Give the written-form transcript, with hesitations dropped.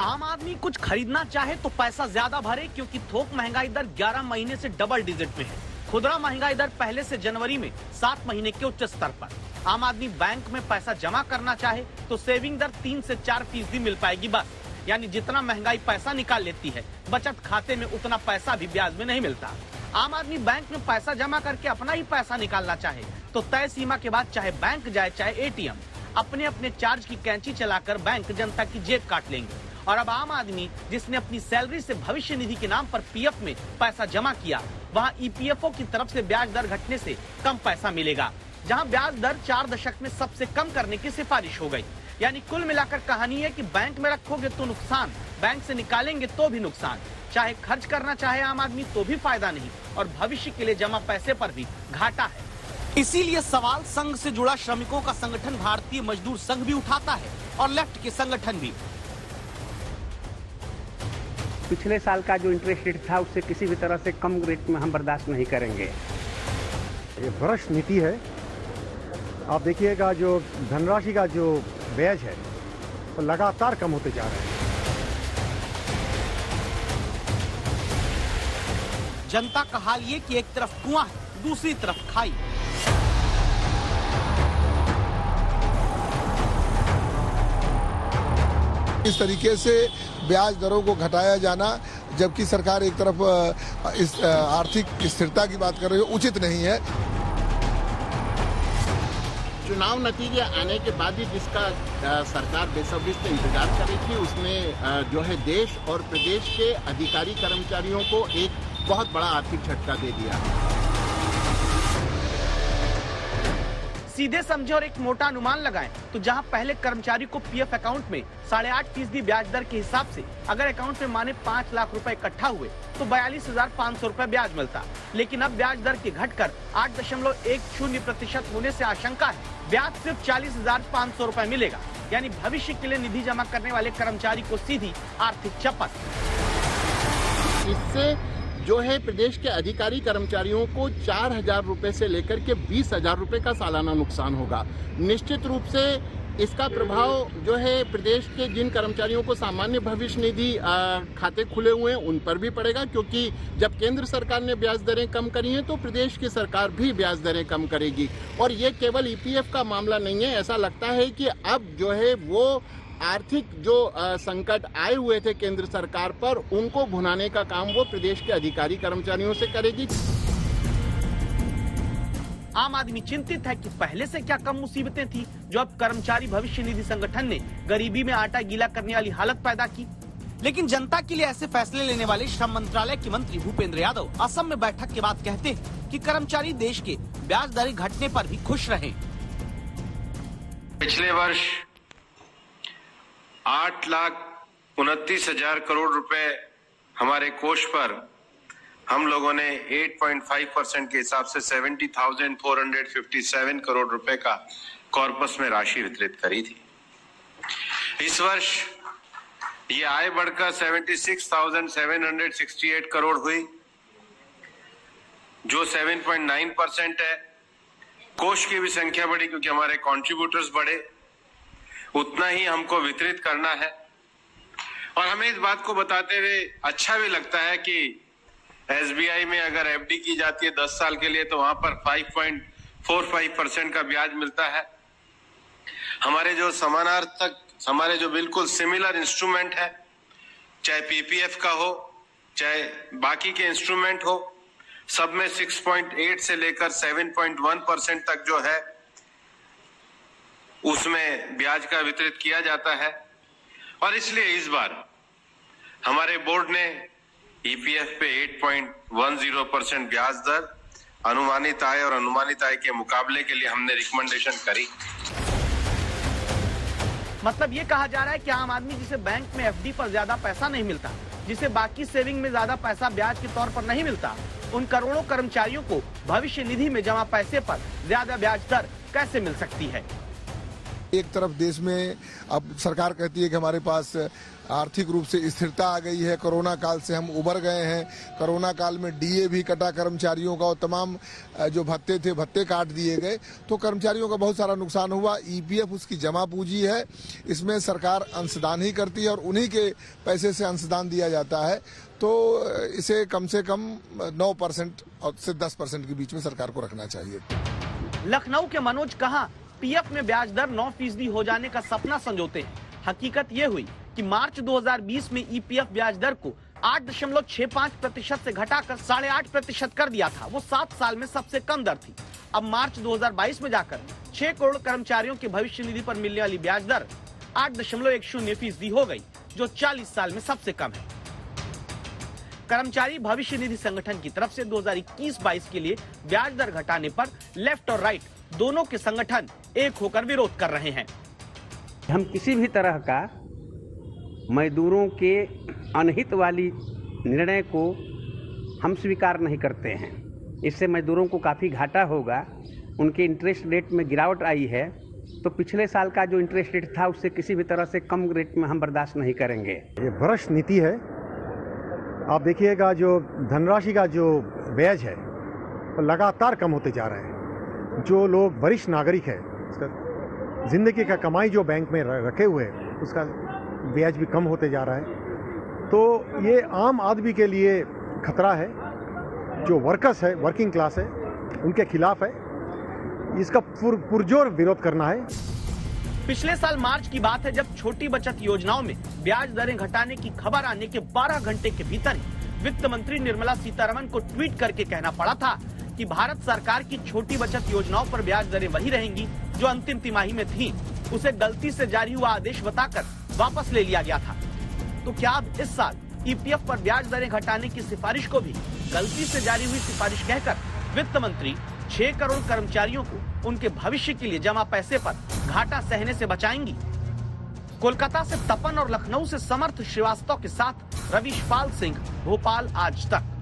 आम आदमी कुछ खरीदना चाहे तो पैसा ज्यादा भरे, क्योंकि थोक महंगाई दर 11 महीने से डबल डिजिट में है। खुदरा महंगाई दर पहले से जनवरी में 7 महीने के उच्च स्तर पर। आम आदमी बैंक में पैसा जमा करना चाहे तो सेविंग दर 3 से 4% मिल पाएगी बस। यानी जितना महंगाई पैसा निकाल लेती है, बचत खाते में उतना पैसा भी ब्याज में नहीं मिलता। आम आदमी बैंक में पैसा जमा करके अपना ही पैसा निकालना चाहे तो तय सीमा के बाद चाहे बैंक जाए चाहे एटीएम, अपने अपने चार्ज की कैंची चलाकर बैंक जनता की जेब काट लेंगे। और अब आम आदमी जिसने अपनी सैलरी से भविष्य निधि के नाम पर पीएफ में पैसा जमा किया, वहां ईपीएफओ की तरफ से ब्याज दर घटने से कम पैसा मिलेगा। जहां ब्याज दर 4 दशक में सबसे कम करने की सिफारिश हो गई। यानी कुल मिलाकर कहानी है कि बैंक में रखोगे तो नुकसान, बैंक से निकालेंगे तो भी नुकसान। चाहे खर्च करना चाहे आम आदमी तो भी फायदा नहीं, और भविष्य के लिए जमा पैसे पर भी घाटा है। इसीलिए सवाल संघ से जुड़ा श्रमिकों का संगठन भारतीय मजदूर संघ भी उठाता है और लेफ्ट के संगठन भी। पिछले साल का जो इंटरेस्ट रेट था उससे किसी भी तरह से कम रेट में हम बर्दाश्त नहीं करेंगे। ये भ्रष्ट नीति है। आप देखिएगा जो धनराशि का जो ब्याज है वो लगातार कम होते जा रहे हैं। जनता का हाल ये कि एक तरफ कुआं है, दूसरी तरफ खाई। इस तरीके से ब्याज दरों को घटाया जाना, जबकि सरकार एक तरफ इस आर्थिक स्थिरता की बात कर रही है, उचित नहीं है। चुनाव नतीजे आने के बाद ही जिसका सरकार बेसब्री से इंतजार कर रही थी, उसने जो है देश और प्रदेश के अधिकारी कर्मचारियों को एक बहुत बड़ा आर्थिक झटका दे दिया। सीधे समझे और एक मोटा अनुमान लगाएं तो जहां पहले कर्मचारी को पीएफ अकाउंट में 8.5% ब्याज दर के हिसाब से अगर अकाउंट में माने 5 लाख रुपए इकट्ठा हुए तो 42,500 रुपए ब्याज मिलता। लेकिन अब ब्याज दर के घटकर 8.10% होने से आशंका है ब्याज सिर्फ 40,500 रुपए मिलेगा। यानी भविष्य के लिए निधि जमा करने वाले कर्मचारी को सीधी आर्थिक चपत। इससे जो है प्रदेश के अधिकारी कर्मचारियों को 4,000 रुपए से लेकर के 20,000 रुपए का सालाना नुकसान होगा। निश्चित रूप से इसका प्रभाव जो है प्रदेश के जिन कर्मचारियों को सामान्य भविष्य निधि खाते खुले हुए हैं उन पर भी पड़ेगा, क्योंकि जब केंद्र सरकार ने ब्याज दरें कम करी हैं तो प्रदेश की सरकार भी ब्याज दरें कम करेगी। और ये केवल ईपीएफ का मामला नहीं है। ऐसा लगता है कि अब जो है वो आर्थिक जो संकट आए हुए थे केंद्र सरकार पर, उनको भुनाने का काम वो प्रदेश के अधिकारी कर्मचारियों से करेगी। आम आदमी चिंतित है कि पहले से क्या कम मुसीबतें थी जो अब कर्मचारी भविष्य निधि संगठन ने गरीबी में आटा गीला करने वाली हालत पैदा की। लेकिन जनता के लिए ऐसे फैसले लेने वाले श्रम मंत्रालय के मंत्री भूपेंद्र यादव असम में बैठक के बाद कहते हैं कि कर्मचारी देश के ब्याज दरें घटने पर भी खुश रहे। पिछले वर्ष 8,29,000 करोड़ रुपए हमारे कोष पर हम लोगों ने 8.5% के हिसाब से 70,457 करोड़ रुपए का कॉर्पस में राशि वितरित करी थी। इस वर्ष ये आय बढ़कर 76,768 करोड़ हुई, जो 7.9% है। कोष की भी संख्या बढ़ी क्योंकि हमारे कंट्रीब्यूटर्स बढ़े। उतना ही हमको वितरित करना है। और हमें इस बात को बताते हुए अच्छा भी लगता है कि एसबीआई में अगर एफडी की जाती है 10 साल के लिए तो वहां पर 5.45% का ब्याज मिलता है। हमारे जो समानार्थक, हमारे जो बिल्कुल सिमिलर इंस्ट्रूमेंट है, चाहे पीपीएफ का हो चाहे बाकी के इंस्ट्रूमेंट हो, सब में 6.8 से लेकर 7.1% तक जो है उसमें ब्याज का वितरित किया जाता है। और इसलिए इस बार हमारे बोर्ड ने ईपीएफ पे 8.10% ब्याज दर अनुमानित आय और अनुमानित आय के मुकाबले के लिए हमने रिकमेंडेशन करी। मतलब ये कहा जा रहा है कि आम आदमी जिसे बैंक में एफडी पर ज्यादा पैसा नहीं मिलता, जिसे बाकी सेविंग में ज्यादा पैसा ब्याज के तौर पर नहीं मिलता, उन करोड़ों कर्मचारियों को भविष्य निधि में जमा पैसे पर ज्यादा ब्याज दर कैसे मिल सकती है। एक तरफ देश में अब सरकार कहती है कि हमारे पास आर्थिक रूप से स्थिरता आ गई है, कोरोना काल से हम उबर गए हैं, कोरोना काल में डीए भी कटा कर्मचारियों का और तमाम जो भत्ते थे भत्ते काट दिए गए, तो कर्मचारियों का बहुत सारा नुकसान हुआ। ईपीएफ उसकी जमा पूंजी है, इसमें सरकार अंशदान ही करती है और उन्हीं के पैसे से अंशदान दिया जाता है, तो इसे कम से कम 9% और से 10% के बीच में सरकार को रखना चाहिए। लखनऊ के मनोज कहां पीएफ में ब्याज दर 9% हो जाने का सपना संजोते हैं। हकीकत ये हुई कि मार्च 2020 में ईपीएफ ब्याज दर को 8.65% से घटाकर 8.5% कर दिया था। वो 7 साल में सबसे कम दर थी। अब मार्च 2022 में जाकर 6 करोड़ कर्मचारियों के भविष्य निधि पर मिलने वाली ब्याज दर 8.10% हो गई, जो 40 साल में सबसे कम है। कर्मचारी भविष्य निधि संगठन की तरफ से 2021-22 के लिए ब्याज दर घटाने पर लेफ्ट और राइट दोनों के संगठन एक होकर विरोध कर रहे हैं। हम किसी भी तरह का मजदूरों के अनहित वाली निर्णय को हम स्वीकार नहीं करते हैं। इससे मजदूरों को काफ़ी घाटा होगा। उनके इंटरेस्ट रेट में गिरावट आई है, तो पिछले साल का जो इंटरेस्ट रेट था उससे किसी भी तरह से कम रेट में हम बर्दाश्त नहीं करेंगे। ये भ्रष्ट नीति है। आप देखिएगा जो धनराशि का जो ब्याज है वो लगातार कम होते जा रहे हैं। जो लोग वरिष्ठ नागरिक है, उसका जिंदगी का कमाई जो बैंक में रखे हुए है उसका ब्याज भी कम होते जा रहा है। तो ये आम आदमी के लिए खतरा है। जो वर्कर्स है, वर्किंग क्लास है, उनके खिलाफ है। इसका पुरजोर विरोध करना है। पिछले साल मार्च की बात है जब छोटी बचत योजनाओं में ब्याज दरें घटाने की खबर आने के 12 घंटे के भीतर ही वित्त मंत्री निर्मला सीतारमण को ट्वीट करके कहना पड़ा था कि भारत सरकार की छोटी बचत योजनाओं पर ब्याज दरें वही रहेंगी जो अंतिम तिमाही में थी। उसे गलती से जारी हुआ आदेश बताकर वापस ले लिया गया था। तो क्या अब इस साल ईपीएफ पर ब्याज दरें घटाने की सिफारिश को भी गलती से जारी हुई सिफारिश कहकर वित्त मंत्री 6 करोड़ कर्मचारियों को उनके भविष्य के लिए जमा पैसे पर घाटा सहने से बचाएंगी? कोलकाता से तपन और लखनऊ से समर्थ श्रीवास्तव के साथ रवीश पाल सिंह, भोपाल आज तक।